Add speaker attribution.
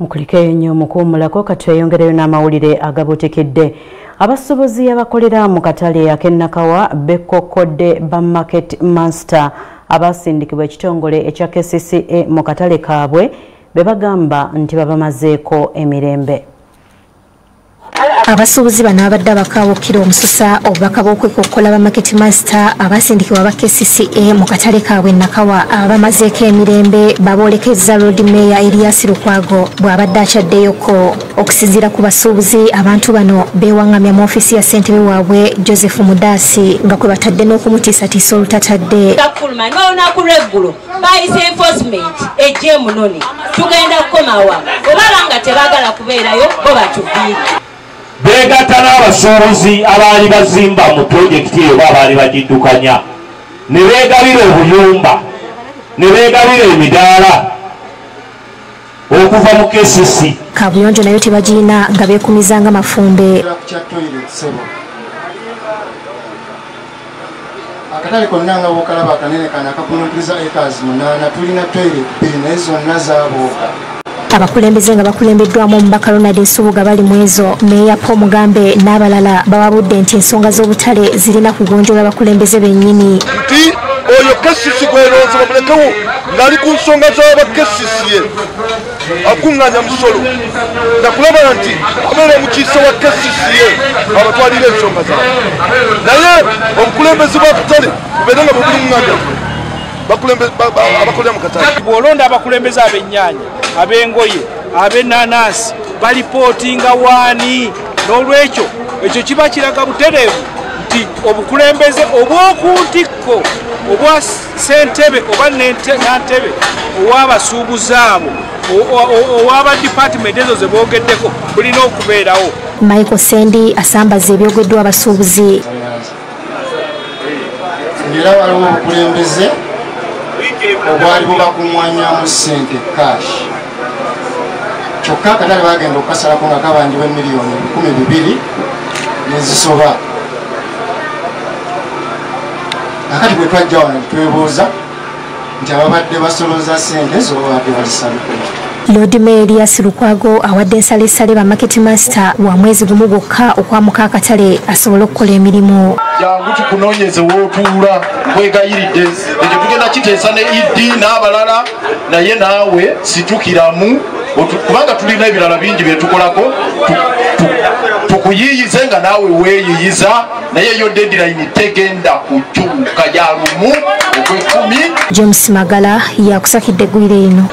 Speaker 1: Mukulike nnyo mukuumulako kati tweyongereyo n'amawulire agabutikidde. Abasuubuzi abakolera mu katale ak'Ennakawa bekkokkodde ba Market Master abasindikibwa ekitongole ekya KCCA mu katale kaabwe be bagamba nti babamazeeko emirembe.
Speaker 2: Abasuubuzi bano abadde abakaawukira omususa obubaka bw'okwekokkola ba Market Master abasindikibwa ba KCCA mu katale kaabwe Nnakawa abamazeeko emirembe baboolekeza Road Mayor Elias Lukwago bw'abadde akyaddeyoko. Okusinziira ku basuubuzi abantu bano beewaŋŋamya mu ofiisi ya ssentebe waabwe Joseph Mudaasi nga kwe batadde n'okumutiisatiisa olutatadde.
Speaker 3: Olunaku lw'eggulo bayise enforcement ejje munoni tugenda kukomawa obaba nga tebaagala kubeerayo bo batubbiire.
Speaker 4: Begatta n'abasuubuzi abaali bazimba mu pulojekiti eyo baali bagiddukanya ne beegabira obuyumba ne beegabira emidaala okuva mu KCC.
Speaker 2: Kabuyonjo nayo tebagirina nga beekumizanga mafumbe.
Speaker 5: Akatale konna nga bw'okalaba akanene kano akakunuukiriza acres 8 tulina toilet 2 naye zonna zaabooka.
Speaker 2: Abakulembeze nga bakulembeddwamu omubaka Ronald Nsubuga bali mu ezo, Meeya Paul Mugambe n'abalala bawabudde nti ensonga z'obutale zirina kugonjoola abakulembeze bennyini.
Speaker 6: Nti oyo KCCA gweronze bamulekewo ng'ali ku nsonga z'aba KCCA akuŋŋaanya musolo nakulaba nti abeera omukiise wa KCCA abatwalira ensonga zaabwe naye obukulembeze bw'akatale bubeere nga bwe buli muŋŋaanya abakolera mu katale.
Speaker 7: Bw'olonda abakulembeze ab'ennyaanya ab'engoye ab'ennaanansi balipootinga waani n'olwekyo ekyo kiba kiraga butereevu nti obukulembeze obw'oku ntikko obwa ssentebe oba nantebe ow'abasuubuzi abo ow'aba department ezo ze boogeddeko bulina okubeerawo.
Speaker 2: Michael Sendi asambaza ebyogeddwa abasuubuzi.
Speaker 5: Era waliwo obukulembeze obwali bubakuŋŋwanyamu ssente cash. Kyokka akatale bagenda okukasalako nga kabanjibwa miliyoni 200 nezisoba. Akati bwe twajja wano twebuuza nti ababadde basoloza ssente ezo babadde balisalukula.
Speaker 2: Lord Mayor Elias Lukwago awadde ensaleesale ba Market Master wa mwezi gumu gwokka okwamuka akatale asobole okukola emirimu.
Speaker 6: Jangu tukunoonyeze w'otuula wegayiridde ekyo tugenda kiteesa ne ED n'abalala naye naawe situkiramu kubanga tulina ebirala bingi byetukolako tukuyiyize nga naawe weeyiyiza naye yo deadline tegenda kukyuka ya lumu okw'ekumi.
Speaker 2: James Magala yakusakidde eggwire lino.